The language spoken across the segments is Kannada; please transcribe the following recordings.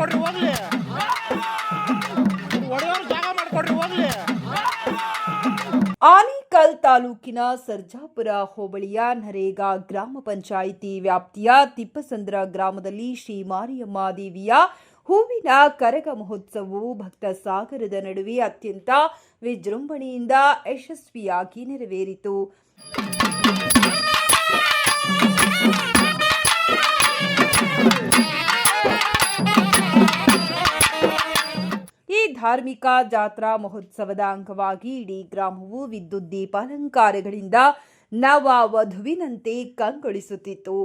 ಮಾಡ್ಕೊಡ್ರಿ ಹೋಗ್ಲಿ, ಒಡೆಯವ್ರ ಜಾಗ ಮಾಡ್ಕೊಡ್ರಿ ಹೋಗ್ಲಿ. ಆನೇಕಲ್ ತಾಲೂಕಿನ ಸರ್ಜಾಪುರ ಹೋಬಳಿಯ ನರೇಗಾ ಗ್ರಾಮ ಪಂಚಾಯಿತಿ ವ್ಯಾಪ್ತಿಯ ತಿಪ್ಪಸಂದ್ರ ಗ್ರಾಮದಲ್ಲಿ ಶ್ರೀ ಮಾರಿಯಮ್ಮ ದೇವಿಯ ಹೂವಿನ ಕರಗ ಮಹೋತ್ಸವವು ಭಕ್ತ ಸಾಗರದ ನಡುವೆ ಅತ್ಯಂತ ವಿಜೃಂಭಣೆಯಿಂದ ಯಶಸ್ವಿಯಾಗಿ ನೆರವೇರಿತು. ಈ ಧಾರ್ಮಿಕ ಜಾತ್ರಾ ಮಹೋತ್ಸವದ ಅಂಗವಾಗಿ ಇಡೀ ಗ್ರಾಮವು ವಿದ್ಯುತ್ ದೀಪಾಲಂಕಾರಗಳಿಂದ ನವ ವಧುವಿನಂತೆ ಕಂಗೊಳಿಸುತ್ತಿತ್ತು.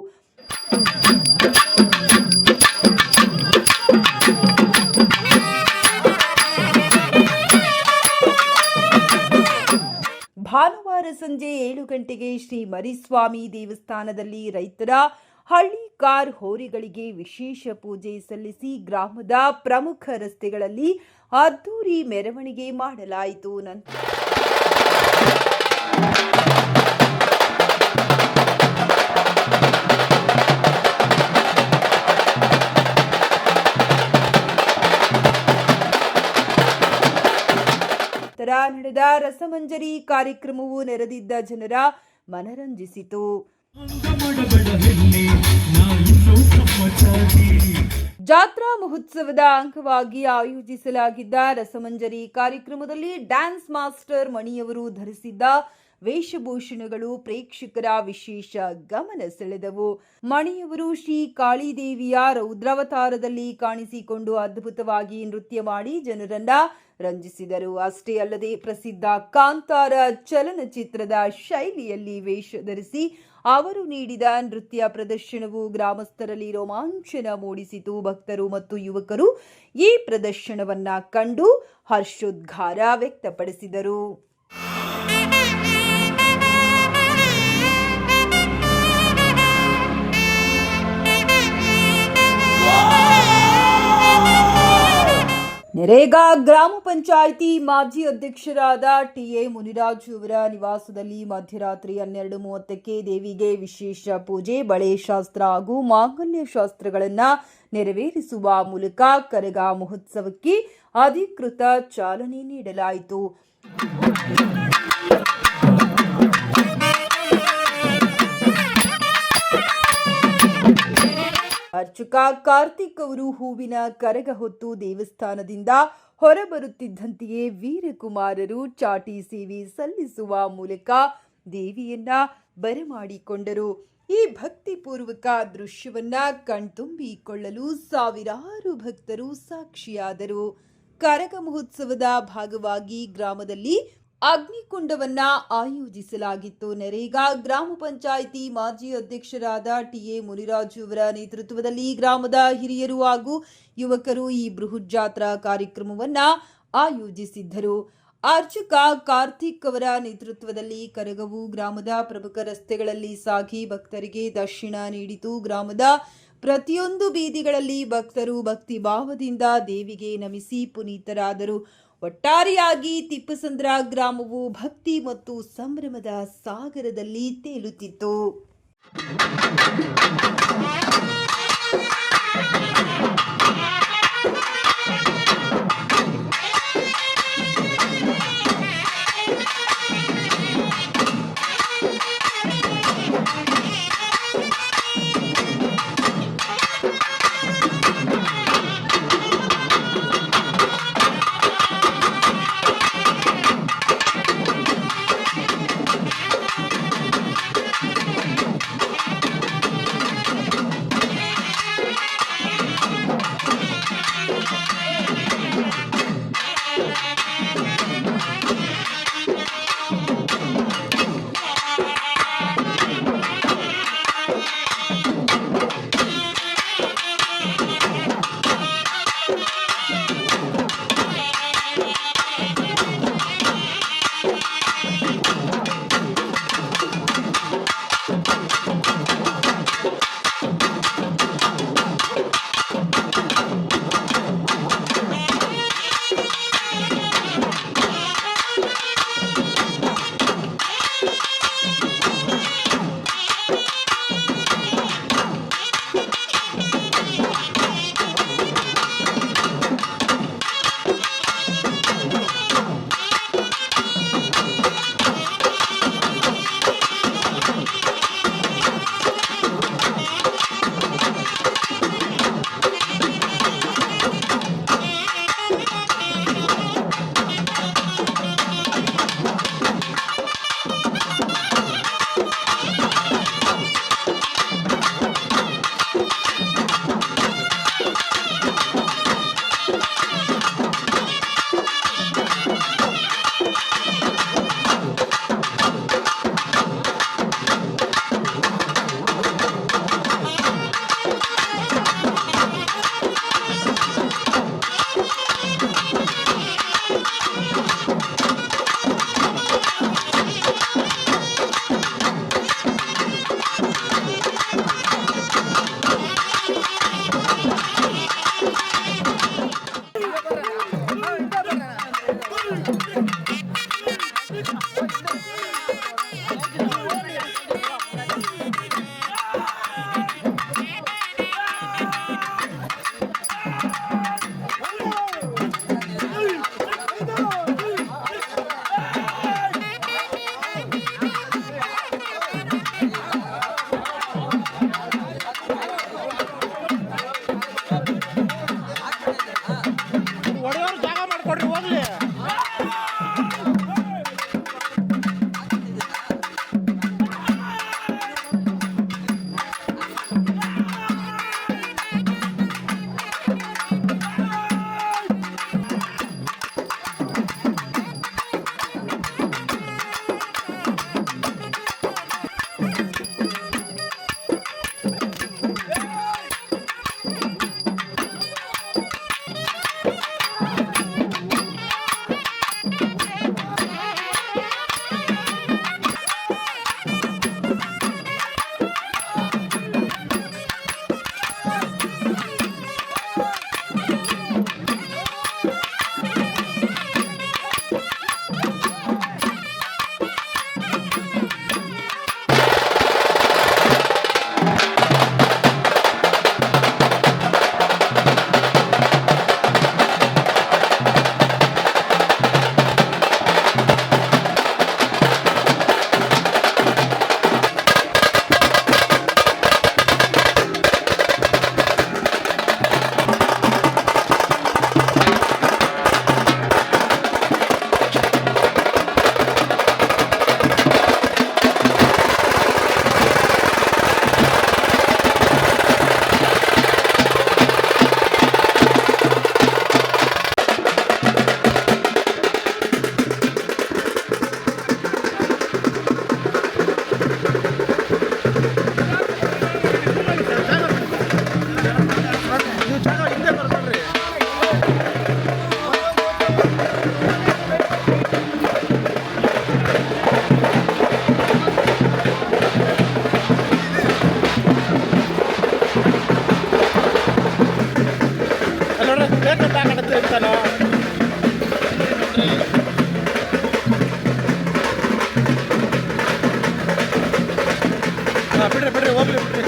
ಭಾನುವಾರ ಸಂಜೆ 7 ಗಂಟೆಗೆ ಶ್ರೀ ಮರಿಸ್ವಾಮಿ ದೇವಸ್ಥಾನದಲ್ಲಿ ರೈತರ ಹಳ್ಳಿ ಕಾರ್ ಹೋರಿಗಳಿಗೆ ವಿಶೇಷ ಪೂಜೆ ಸಲ್ಲಿಸಿ ಗ್ರಾಮದ ಪ್ರಮುಖ ರಸ್ತೆಗಳಲ್ಲಿ ಅದ್ದೂರಿ ಮೆರವಣಿಗೆ ಮಾಡಲಾಯಿತು. ನಂತರ ನಡೆದ ರಸಮಂಜರಿ ಕಾರ್ಯಕ್ರಮವು ನೆರೆದಿದ್ದ ಜನರ ಮನರಂಜಿಸಿತು. ಜಾತ್ರಾ ಮಹೋತ್ಸವದ ಅಂಗವಾಗಿ ಆಯೋಜಿಸಲಾಗಿದ್ದ ರಸಮಂಜರಿ ಕಾರ್ಯಕ್ರಮದಲ್ಲಿ ಡ್ಯಾನ್ಸ್ ಮಾಸ್ಟರ್ ಮಣಿಯವರು ಧರಿಸಿದ್ದ ವೇಷಭೂಷಣಗಳು ಪ್ರೇಕ್ಷಕರ ವಿಶೇಷ ಗಮನ ಸೆಳೆದವು. ಮಣಿಯವರು ಶ್ರೀ ಕಾಳಿದೇವಿಯ ರೌದ್ರಾವತಾರದಲ್ಲಿ ಕಾಣಿಸಿಕೊಂಡು ಅದ್ಭುತವಾಗಿ ನೃತ್ಯ ಮಾಡಿ ಜನರನ್ನ ರಂಜಿಸಿದರು. ಅಷ್ಟೇ ಅಲ್ಲದೆ ಪ್ರಸಿದ್ಧ ಕಾಂತಾರ ಚಲನಚಿತ್ರದ ಶೈಲಿಯಲ್ಲಿ ವೇಷ ಧರಿಸಿ ಅವರು ನೀಡಿದ ನೃತ್ಯ ಪ್ರದರ್ಶನವು ಗ್ರಾಮಸ್ಥರಲ್ಲಿ ರೋಮಾಂಚನ ಮೂಡಿಸಿತು. ಭಕ್ತರು ಮತ್ತು ಯುವಕರು ಈ ಪ್ರದರ್ಶನವನ್ನ ಕಂಡು ಹರ್ಷೋದ್ಗಾರ ವ್ಯಕ್ತಪಡಿಸಿದರು. ನರೇಗಾ ಗ್ರಾಮ ಪಂಚಾಯಿತಿ ಮಾಜಿ ಅಧ್ಯಕ್ಷರಾದ ಟಿ.ಎ. ಮುನಿರಾಜು ಅವರ ನಿವಾಸದಲ್ಲಿ ಮಧ್ಯರಾತ್ರಿ 12:30ಕ್ಕೆ ದೇವಿಗೆ ವಿಶೇಷ ಪೂಜೆ, ಬಳೆ ಶಾಸ್ತ್ರ ಹಾಗೂ ಮಾಂಗಲ್ಯ ಶಾಸ್ತ್ರಗಳನ್ನು ನೆರವೇರಿಸುವ ಮೂಲಕ ಕರಗ ಮಹೋತ್ಸವಕ್ಕೆ ಅಧಿಕೃತ ಚಾಲನೆ ನೀಡಲಾಯಿತು. ಅರ್ಚಕ ಕಾರ್ತಿಕ್ ಅವರು ಹೂವಿನ ಕರಗ ಹೊತ್ತು ದೇವಸ್ಥಾನದಿಂದ ಹೊರಬರುತ್ತಿದ್ದಂತೆಯೇ ವೀರಕುಮಾರರು ಚಾಟಿ ಸೇವೆ ಸಲ್ಲಿಸುವ ಮೂಲಕ ದೇವಿಯನ್ನ ಬರಮಾಡಿಕೊಂಡರು. ಈ ಭಕ್ತಿಪೂರ್ವಕ ದೃಶ್ಯವನ್ನ ಕಣ್ತುಂಬಿಕೊಳ್ಳಲು ಸಾವಿರಾರು ಭಕ್ತರು ಸಾಕ್ಷಿಯಾದರು. ಕರಗ ಮಹೋತ್ಸವದ ಭಾಗವಾಗಿ ಗ್ರಾಮದಲ್ಲಿ ಅಗ್ನಿಕುಂಡವನ್ನ ಆಯೋಜಿಸಲಾಗಿತ್ತು. ನರೇಗಾ ಗ್ರಾಮ ಪಂಚಾಯಿತಿ ಮಾಜಿ ಅಧ್ಯಕ್ಷರಾದ ಟಿ.ಎ. ಮುನಿರಾಜು ಅವರ ನೇತೃತ್ವದಲ್ಲಿ ಗ್ರಾಮದ ಹಿರಿಯರು ಹಾಗೂ ಯುವಕರು ಈ ಬೃಹತ್ ಜಾತ್ರಾ ಕಾರ್ಯಕ್ರಮವನ್ನ ಆಯೋಜಿಸಿದ್ದರು. ಅರ್ಚಕ ಕಾರ್ತಿಕ್ ಅವರ ನೇತೃತ್ವದಲ್ಲಿ ಕರಗವು ಗ್ರಾಮದ ಪ್ರಮುಖ ರಸ್ತೆಗಳಲ್ಲಿ ಸಾಗಿ ಭಕ್ತರಿಗೆ ದರ್ಶನ ನೀಡಿತು. ಗ್ರಾಮದ ಪ್ರತಿಯೊಂದು ಬೀದಿಗಳಲ್ಲಿ ಭಕ್ತರು ಭಕ್ತಿ ಭಾವದಿಂದ ದೇವಿಗೆ ನಮಿಸಿ ಪುನೀತರಾದರು. ಒಟ್ಟಾರೆಯಾಗಿ ತಿಪ್ಪಸಂದ್ರ ಗ್ರಾಮವು ಭಕ್ತಿ ಮತ್ತು ಸಂಭ್ರಮದ ಸಾಗರದಲ್ಲಿ ತೇಲುತ್ತಿತ್ತು. ಮಾಡ್ಕೊಡ್ರಿ ಹೋಗ್ಲಿ. ಬಿಡ್ರಿ ಬಿಡ್ರಿ ಹೋಗ್ಲಿ ಬಿಡ್ರಿ.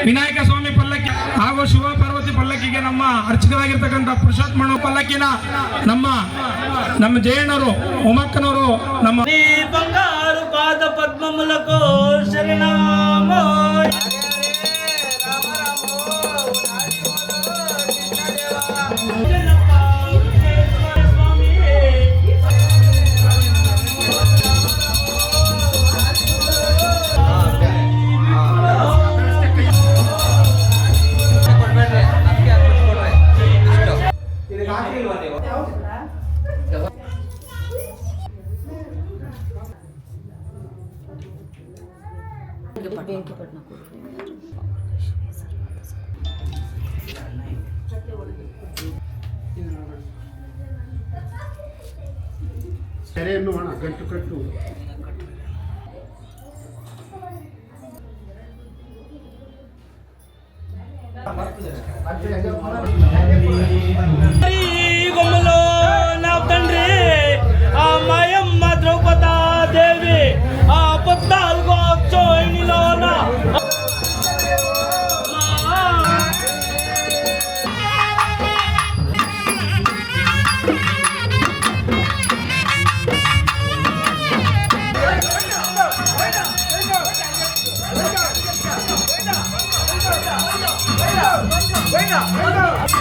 ವಿನಾಯಕ ಸ್ವಾಮಿ ಪಲ್ಲಕ್ಕಿ ಹಾಗೂ ಶಿವ ಪಾರ್ವತಿ ಪಲ್ಲಕ್ಕಿಗೆ ನಮ್ಮ ಅರ್ಚಕರಾಗಿರ್ತಕ್ಕಂಥ ಪುರುಷೋತ್ತಮಣ್ಣ ಪಲ್ಲಕ್ಕಿನ ನಮ್ಮ ಜಯಣ್ಣವರು ಉಮಕ್ಕನವರು ನಮ್ಮ ಬಂಗಾರು ಪಾದ ಪದ್ಮములకు ಶರಣಾಮೋ ಸೆರೆಯನ್ನು ಹಣ ಗಂಟು ಕಟ್ಟು ಗೊಮ್ಮలో నా తండ్రి ఆ మాయమ్మ ద్రౌపదా దేవి ఆ 14 అక్షోహిణిలోన Venga, venga, venga.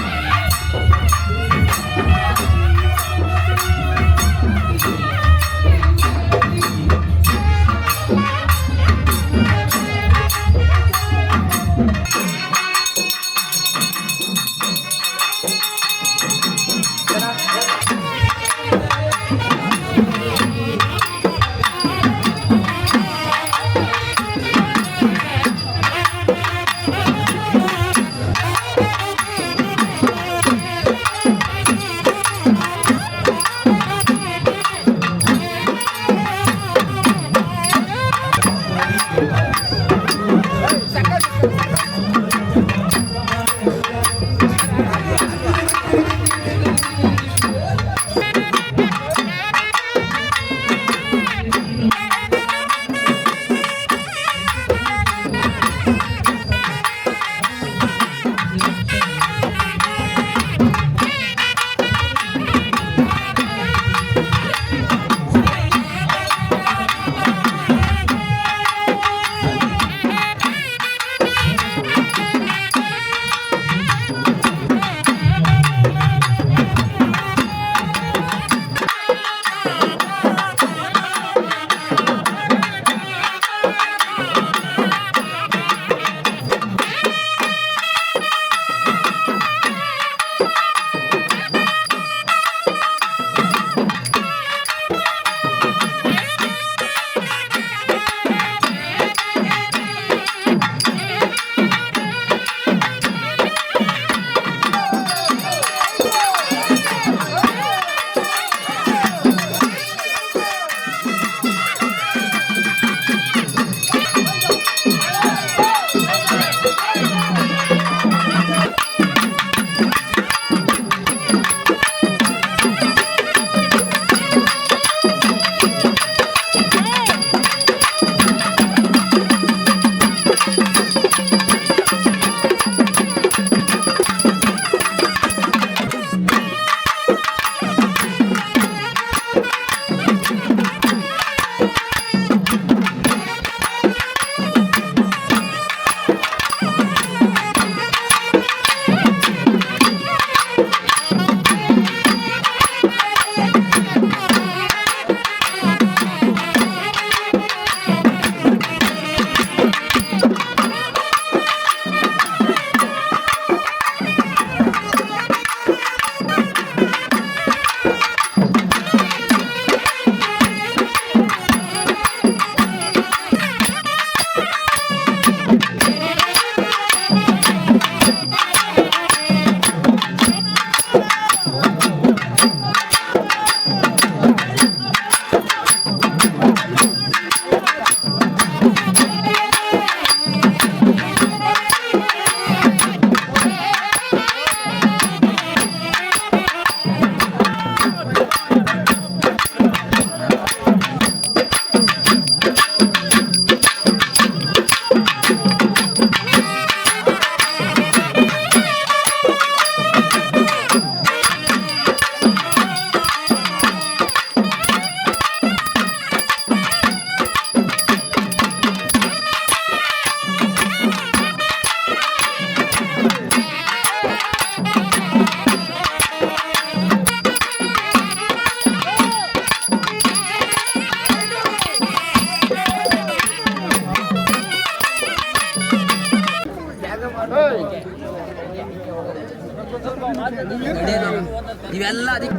ಇವೆಲ್ಲ ಅದಕ್ಕೆ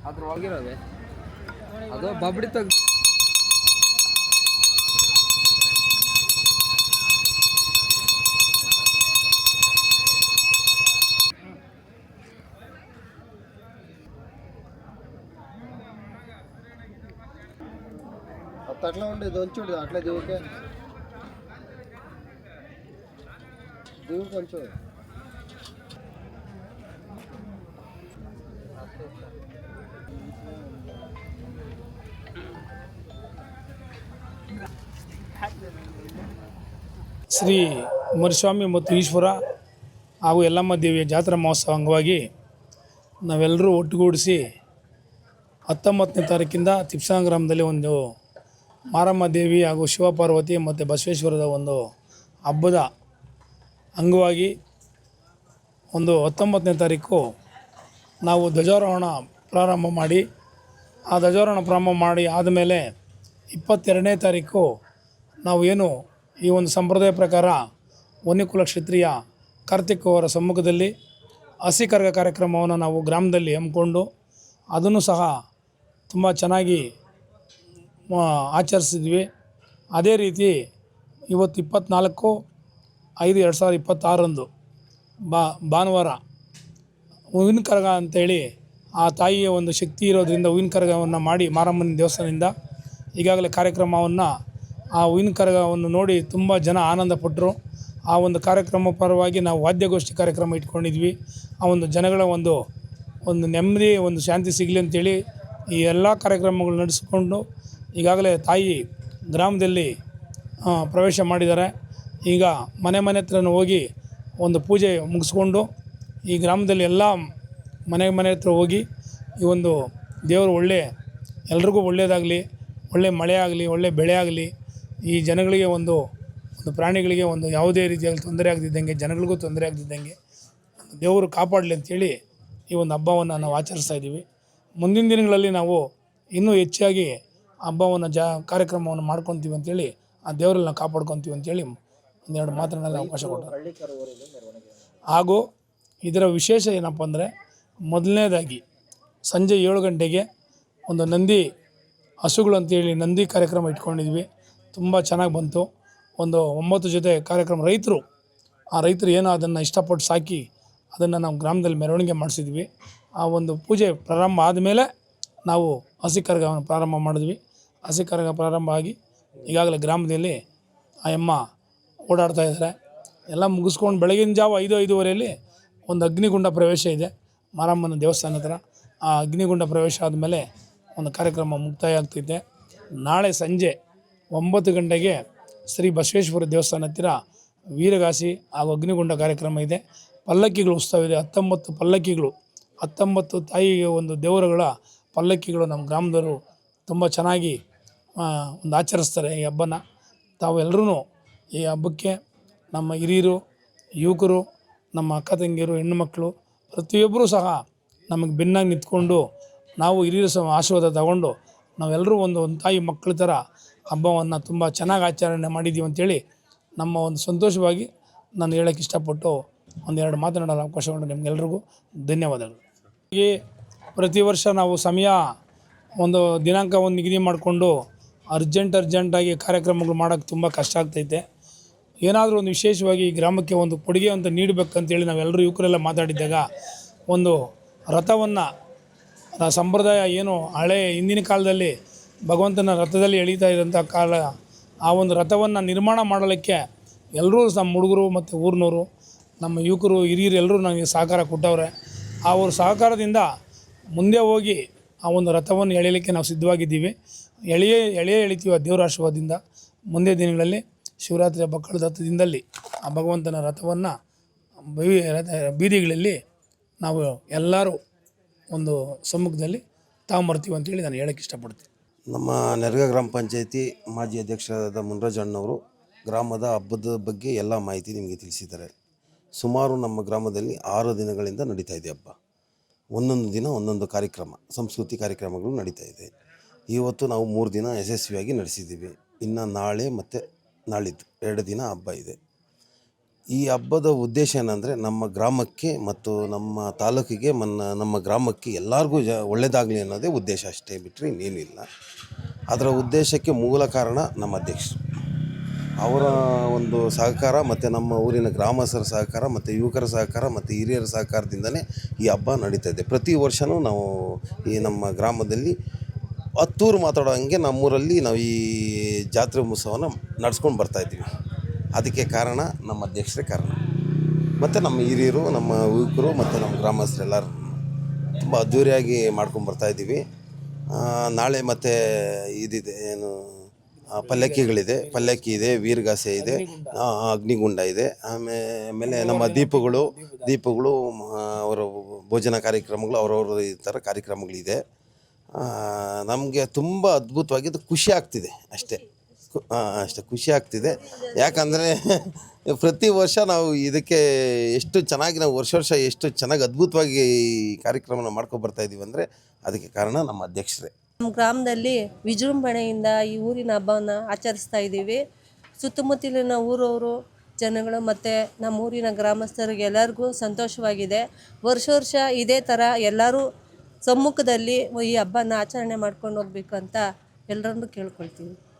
ಅದ್ರ ಒಳಗಿರೋದೆ ಅದು ಬಬ್ಡಿ ತೆಗ್ದು అట్లా ఉండేది కొంచెం అట్లా దిగుకే దిగు కొంచెం ಶ್ರೀ ಮರಿಸ್ವಾಮಿ ಮತ್ತು ಈಶ್ವರ ಹಾಗೂ ಯಲ್ಲಮ್ಮ ದೇವಿಯ ಜಾತ್ರಾ ಮಹೋತ್ಸವ ಅಂಗವಾಗಿ ನಾವೆಲ್ಲರೂ ಒಟ್ಟುಗೂಡಿಸಿ 19ನೇ ತಾರೀಕಿಂದ ತಿಪ್ಸಾಂಗ್ ಗ್ರಾಮದಲ್ಲಿ ಒಂದು ಮಾರಮ್ಮ ದೇವಿ ಹಾಗೂ ಶಿವಪಾರ್ವತಿ ಮತ್ತು ಬಸವೇಶ್ವರದ ಒಂದು ಹಬ್ಬದ ಅಂಗವಾಗಿ ಒಂದು 19ನೇ ತಾರೀಕು ನಾವು ಧ್ವಜಾರೋಹಣ ಪ್ರಾರಂಭ ಮಾಡಿ ಆ ಧ್ವಜಾರೋಹಣ ಪ್ರಾರಂಭ ಮಾಡಿ ಆದಮೇಲೆ 22ನೇ ತಾರೀಕು ನಾವು ಏನು ಈ ಒಂದು ಸಂಪ್ರದಾಯ ಪ್ರಕಾರ ವನ್ಯಕುಲ ಕ್ಷತ್ರಿಯ ಕಾರ್ತಿಕ್ ಅವರ ಸಮ್ಮುಖದಲ್ಲಿ ಹಸಿ ಕರಗ ಕಾರ್ಯಕ್ರಮವನ್ನು ನಾವು ಗ್ರಾಮದಲ್ಲಿ ಹಮ್ಮಿಕೊಂಡು ಅದನ್ನು ಸಹ ತುಂಬ ಚೆನ್ನಾಗಿ ಆಚರಿಸಿದ್ವಿ. ಅದೇ ರೀತಿ ಇವತ್ತು 24/5/2026 ಭಾನುವಾರ ಹೂವಿನ ಕರಗ ಅಂಥೇಳಿ ಆ ತಾಯಿಯ ಒಂದು ಶಕ್ತಿ ಇರೋದರಿಂದ ಹೂವಿನ ಕರಗವನ್ನು ಮಾಡಿ ಮಾರಮ್ಮನ ದೇವಸ್ಥಾನದಿಂದ ಈಗಾಗಲೇ ಕಾರ್ಯಕ್ರಮವನ್ನು ಆ ಹೂವಿನ ಕರಗವನ್ನು ನೋಡಿ ತುಂಬ ಜನ ಆನಂದಪಟ್ಟರು. ಆ ಒಂದು ಕಾರ್ಯಕ್ರಮ ಪರವಾಗಿ ನಾವು ವಾದ್ಯಗೋಷ್ಠಿ ಕಾರ್ಯಕ್ರಮ ಇಟ್ಕೊಂಡಿದ್ವಿ. ಆ ಒಂದು ಜನಗಳ ಒಂದು ನೆಮ್ಮದಿ ಒಂದು ಶಾಂತಿ ಸಿಗಲಿ ಅಂತೇಳಿ ಈ ಎಲ್ಲ ಕಾರ್ಯಕ್ರಮಗಳು ನಡೆಸಿಕೊಂಡು ಈಗಾಗಲೇ ತಾಯಿ ಗ್ರಾಮದಲ್ಲಿ ಪ್ರವೇಶ ಮಾಡಿದ್ದಾರೆ. ಈಗ ಮನೆ ಹತ್ರನೂ ಹೋಗಿ ಒಂದು ಪೂಜೆ ಮುಗಿಸ್ಕೊಂಡು ಈ ಗ್ರಾಮದಲ್ಲಿ ಎಲ್ಲ ಮನೆ ಹತ್ರ ಹೋಗಿ ಈ ಒಂದು ದೇವರು ಎಲ್ರಿಗೂ ಒಳ್ಳೆಯದಾಗಲಿ, ಒಳ್ಳೆ ಮಳೆ ಆಗಲಿ, ಒಳ್ಳೆ ಬೆಳೆ ಆಗಲಿ, ಈ ಜನಗಳಿಗೆ ಒಂದು ಪ್ರಾಣಿಗಳಿಗೆ ಒಂದು ಯಾವುದೇ ರೀತಿಯಾಗಿ ತೊಂದರೆ ಆಗದಿದ್ದಂಗೆ, ಜನಗಳಿಗೂ ತೊಂದರೆ ಆಗದಿದ್ದಂಗೆ ದೇವರು ಕಾಪಾಡಲಿ ಅಂಥೇಳಿ ಈ ಒಂದು ಹಬ್ಬವನ್ನು ನಾವು ಆಚರಿಸ್ತಾ ಇದ್ದೀವಿ. ಮುಂದಿನ ದಿನಗಳಲ್ಲಿ ನಾವು ಇನ್ನೂ ಹೆಚ್ಚಾಗಿ ಹಬ್ಬವನ್ನು ಕಾರ್ಯಕ್ರಮವನ್ನು ಮಾಡ್ಕೊತೀವಿ ಅಂತೇಳಿ ಆ ದೇವರಲ್ಲಿ ನಾವು ಕಾಪಾಡ್ಕೊತೀವಿ ಅಂತೇಳಿ ಒಂದೆರಡು ಮಾತನಾಡಲು ಅವಕಾಶ ಕೊಟ್ಟರು. ಹಾಗೂ ಇದರ ವಿಶೇಷ ಏನಪ್ಪ ಅಂದರೆ, ಮೊದಲನೇದಾಗಿ ಸಂಜೆ 7 ಗಂಟೆಗೆ ಒಂದು ನಂದಿ ಹಸುಗಳು ಅಂತೇಳಿ ನಂದಿ ಕಾರ್ಯಕ್ರಮ ಇಟ್ಕೊಂಡಿದ್ವಿ. ತುಂಬ ಚೆನ್ನಾಗಿ ಬಂತು. ಒಂದು 9 ಜೊತೆ ಕಾರ್ಯಕ್ರಮ ರೈತರು ಏನೋ ಅದನ್ನು ಇಷ್ಟಪಟ್ಟು ಸಾಕಿ ಅದನ್ನು ನಾವು ಗ್ರಾಮದಲ್ಲಿ ಮೆರವಣಿಗೆ ಮಾಡಿಸಿದ್ವಿ. ಆ ಒಂದು ಪೂಜೆ ಪ್ರಾರಂಭ ಆದಮೇಲೆ ನಾವು ಹಸಿ ಕರಗವನ್ನು ಪ್ರಾರಂಭ ಮಾಡಿದ್ವಿ. ಹಸಿ ಕರಗ ಪ್ರಾರಂಭ ಆಗಿ ಈಗಾಗಲೇ ಗ್ರಾಮದಲ್ಲಿ ಆ ಅಮ್ಮ ಓಡಾಡ್ತಾ ಇದ್ದಾರೆ. ಎಲ್ಲ ಮುಗಿಸ್ಕೊಂಡು ಬೆಳಗಿನ ಜಾವ 5-5:30 ಒಂದು ಅಗ್ನಿಗುಂಡ ಪ್ರವೇಶ ಇದೆ ಮಾರಮ್ಮನ ದೇವಸ್ಥಾನ ಹತ್ರ. ಆ ಅಗ್ನಿಗುಂಡ ಪ್ರವೇಶ ಆದಮೇಲೆ ಒಂದು ಕಾರ್ಯಕ್ರಮ ಮುಕ್ತಾಯ ಆಗ್ತೈತೆ. ನಾಳೆ ಸಂಜೆ 9 ಗಂಟೆಗೆ ಶ್ರೀ ಬಸವೇಶ್ವರ ದೇವಸ್ಥಾನ ಹತ್ತಿರ ವೀರಗಾಸಿ ಹಾಗೂ ಅಗ್ನಿಗುಂಡ ಕಾರ್ಯಕ್ರಮ ಇದೆ. ಪಲ್ಲಕ್ಕಿಗಳು ಉತ್ಸವ ಇದೆ. 19 ಪಲ್ಲಕ್ಕಿಗಳು, 19 ತಾಯಿಗೆ ಒಂದು ದೇವರುಗಳ ಪಲ್ಲಕ್ಕಿಗಳು ನಮ್ಮ ಗ್ರಾಮದವರು ತುಂಬ ಚೆನ್ನಾಗಿ ಒಂದು ಆಚರಿಸ್ತಾರೆ ಈ ಹಬ್ಬನ. ತಾವೆಲ್ಲರೂ ಈ ಹಬ್ಬಕ್ಕೆ ನಮ್ಮ ಹಿರಿಯರು, ಯುವಕರು, ನಮ್ಮ ಅಕ್ಕ ತಂಗಿಯರು, ಹೆಣ್ಣು ಮಕ್ಕಳು ಪ್ರತಿಯೊಬ್ಬರೂ ಸಹ ನಮಗೆ ಬೆನ್ನಾಗಿ ನಿಂತ್ಕೊಂಡು ನಾವು ಹಿರಿಯರ ಆಶೀರ್ವಾದ ತಗೊಂಡು ನಾವೆಲ್ಲರೂ ಒಂದು ತಾಯಿ ಮಕ್ಕಳ ಥರ ಹಬ್ಬವನ್ನು ತುಂಬ ಚೆನ್ನಾಗಿ ಆಚರಣೆ ಮಾಡಿದ್ದೀವಿ ಅಂತೇಳಿ ನಮ್ಮ ಒಂದು ಸಂತೋಷವಾಗಿ ನಾನು ಹೇಳೋಕ್ಕೆ ಇಷ್ಟಪಟ್ಟು ಒಂದೆರಡು ಮಾತನಾಡಲು ಅವಕಾಶ ಕೊಟ್ಟು ನಿಮಗೆಲ್ರಿಗೂ ಧನ್ಯವಾದಗಳು. ಹೀಗೆ ಪ್ರತಿ ವರ್ಷ ನಾವು ಸಮಯ ಒಂದು ದಿನಾಂಕವನ್ನು ನಿಗದಿ ಮಾಡಿಕೊಂಡು ಅರ್ಜೆಂಟಾಗಿ ಕಾರ್ಯಕ್ರಮಗಳು ಮಾಡೋಕ್ಕೆ ತುಂಬ ಕಷ್ಟ ಆಗ್ತೈತೆ. ಏನಾದರೂ ಒಂದು ವಿಶೇಷವಾಗಿ ಈ ಗ್ರಾಮಕ್ಕೆ ಒಂದು ಕೊಡುಗೆ ಅಂತ ನೀಡಬೇಕಂತೇಳಿ ನಾವೆಲ್ಲರೂ ಯುವಕರೆಲ್ಲ ಮಾತಾಡಿದ್ದಾಗ ಒಂದು ರಥವನ್ನು ಸಂಪ್ರದಾಯ ಏನು ಹಿಂದಿನ ಕಾಲದಲ್ಲಿ ಭಗವಂತನ ರಥದಲ್ಲಿ ಎಳೀತಾ ಇದ್ದಂಥ ಕಾಲ, ಆ ಒಂದು ರಥವನ್ನು ನಿರ್ಮಾಣ ಮಾಡಲಿಕ್ಕೆ ಎಲ್ಲರೂ ನಮ್ಮ ಹುಡುಗರು ಮತ್ತು ಊರಿನವರು, ನಮ್ಮ ಯುವಕರು, ಹಿರಿಯರು ಎಲ್ಲರೂ ನನಗೆ ಸಹಕಾರ ಕೊಟ್ಟವ್ರೆ. ಆ ಒಂದು ಸಹಕಾರದಿಂದ ಮುಂದೆ ಹೋಗಿ ಆ ಒಂದು ರಥವನ್ನು ಎಳೆಯಲಿಕ್ಕೆ ನಾವು ಸಿದ್ಧವಾಗಿದ್ದೀವಿ. ಎಳಿತೀವಿ ಆ ದೇವರ ಆಶೀರ್ವಾದದಿಂದ. ಮುಂದೆ ದಿನಗಳಲ್ಲಿ ಶಿವರಾತ್ರಿ ಹಬ್ಬ ಕಳೆದ 10 ದಿನದಲ್ಲಿ ಆ ಭಗವಂತನ ರಥವನ್ನು ಬೀದಿಗಳಲ್ಲಿ ನಾವು ಎಲ್ಲರೂ ಒಂದು ಸಮ್ಮುಖದಲ್ಲಿ ತಗೊಂಬರ್ತೀವಿ ಅಂತೇಳಿ ನಾನು ಹೇಳೋಕ್ಕೆ ಇಷ್ಟಪಡ್ತೀನಿ. ನಮ್ಮ ನೆರಗ ಗ್ರಾಮ ಪಂಚಾಯತಿ ಮಾಜಿ ಅಧ್ಯಕ್ಷರಾದ ಮುನ್ರಾಜಣ್ಣವರು ಗ್ರಾಮದ ಹಬ್ಬದ ಬಗ್ಗೆ ಎಲ್ಲ ಮಾಹಿತಿ ನಿಮಗೆ ತಿಳಿಸಿದ್ದಾರೆ. ಸುಮಾರು ನಮ್ಮ ಗ್ರಾಮದಲ್ಲಿ 6 ದಿನಗಳಿಂದ ನಡೀತಾ ಇದೆ ಹಬ್ಬ. ಒಂದೊಂದು ದಿನ ಒಂದೊಂದು ಕಾರ್ಯಕ್ರಮ, ಸಂಸ್ಕೃತಿ ಕಾರ್ಯಕ್ರಮಗಳು ನಡೀತಾ ಇದೆ. ಇವತ್ತು ನಾವು 3 ದಿನ ಯಶಸ್ವಿಯಾಗಿ ನಡೆಸಿದ್ದೀವಿ. ಇನ್ನು ನಾಳೆ ಮತ್ತು ನಾಳಿದ್ದು 2 ದಿನ ಹಬ್ಬ ಇದೆ. ಈ ಹಬ್ಬದ ಉದ್ದೇಶ ಏನಂದರೆ ನಮ್ಮ ಗ್ರಾಮಕ್ಕೆ ಮತ್ತು ನಮ್ಮ ತಾಲೂಕಿಗೆ ನಮ್ಮ ಗ್ರಾಮಕ್ಕೆ ಎಲ್ಲರಿಗೂ ಒಳ್ಳೆಯದಾಗಲಿ ಅನ್ನೋದೇ ಉದ್ದೇಶ, ಅಷ್ಟೇ ಬಿಟ್ಟರೆ ಇನ್ನೇನು ಇಲ್ಲ. ಅದರ ಉದ್ದೇಶಕ್ಕೆ ಮೂಲ ಕಾರಣ ನಮ್ಮ ಅಧ್ಯಕ್ಷರು, ಅವರ ಒಂದು ಸಹಕಾರ ಮತ್ತು ನಮ್ಮ ಊರಿನ ಗ್ರಾಮಸ್ಥರ ಸಹಕಾರ ಮತ್ತು ಯುವಕರ ಸಹಕಾರ ಮತ್ತು ಹಿರಿಯರ ಸಹಕಾರದಿಂದಲೇ ಈ ಹಬ್ಬ ನಡೀತಾ ಇದೆ. ಪ್ರತಿ ವರ್ಷವೂ ನಾವು ಈ ನಮ್ಮ ಗ್ರಾಮದಲ್ಲಿ ಹತ್ತೂರು ಮಾತಾಡೋ ಹಂಗೆ ನಮ್ಮೂರಲ್ಲಿ ನಾವು ಈ ಜಾತ್ರೆ ಉತ್ಸವನ ನಡೆಸ್ಕೊಂಡು ಬರ್ತಾಯಿದ್ದೀವಿ. ಅದಕ್ಕೆ ಕಾರಣ ನಮ್ಮ ಅಧ್ಯಕ್ಷರೇ ಕಾರಣ, ಮತ್ತು ನಮ್ಮ ಹಿರಿಯರು, ನಮ್ಮ ಯುವಕರು ಮತ್ತು ನಮ್ಮ ಗ್ರಾಮಸ್ಥರೆಲ್ಲರೂ ತುಂಬ ಅದ್ಧೂರಿಯಾಗಿ ಮಾಡ್ಕೊಂಡು ಬರ್ತಾಯಿದ್ದೀವಿ. ನಾಳೆ ಮತ್ತು ಇದಿದೆ, ಏನು ಪಲ್ಲಕ್ಕಿಗಳಿದೆ, ಪಲ್ಲಕ್ಕಿ ಇದೆ, ವೀರಗಾಸೆ ಇದೆ, ಅಗ್ನಿಗುಂಡ ಇದೆ. ಆಮೇಲೆ ನಮ್ಮ ದೀಪಗಳು ಅವರ ಭೋಜನ ಕಾರ್ಯಕ್ರಮಗಳು ಅವರವ್ರ ಈ ಥರ ಕಾರ್ಯಕ್ರಮಗಳಿದೆ. ನಮಗೆ ತುಂಬ ಅದ್ಭುತವಾಗಿದ್ದು ಖುಷಿ ಆಗ್ತಿದೆ ಅಷ್ಟೇ ಖುಷಿ ಆಗ್ತಿದೆ. ಯಾಕಂದರೆ ಪ್ರತಿ ವರ್ಷ ನಾವು ಇದಕ್ಕೆ ಎಷ್ಟು ಚೆನ್ನಾಗಿ ನಾವು ವರ್ಷ ಎಷ್ಟು ಚೆನ್ನಾಗಿ ಅದ್ಭುತವಾಗಿ ಈ ಕಾರ್ಯಕ್ರಮನ ಮಾಡ್ಕೊಬರ್ತಾಯಿದ್ದೀವಿ ಅಂದರೆ ಅದಕ್ಕೆ ಕಾರಣ ನಮ್ಮ ಅಧ್ಯಕ್ಷರೇ. ನಮ್ಮ ಗ್ರಾಮದಲ್ಲಿ ವಿಜೃಂಭಣೆಯಿಂದ ಈ ಊರಿನ ಹಬ್ಬವನ್ನು ಆಚರಿಸ್ತಾ ಇದ್ದೀವಿ. ಸುತ್ತಮುತ್ತಲಿನ ಊರವರು, ಜನಗಳು ಮತ್ತು ನಮ್ಮ ಊರಿನ ಗ್ರಾಮಸ್ಥರಿಗೆ ಎಲ್ಲರಿಗೂ ಸಂತೋಷವಾಗಿದೆ. ವರ್ಷ ಇದೇ ಥರ ಎಲ್ಲರೂ ಸಮ್ಮುಖದಲ್ಲಿ ಈ ಹಬ್ಬನ ಆಚರಣೆ ಮಾಡ್ಕೊಂಡು ಹೋಗ್ಬೇಕು ಅಂತ ಎಲ್ಲರನ್ನೂ ಕೇಳ್ಕೊಳ್ತೀವಿ.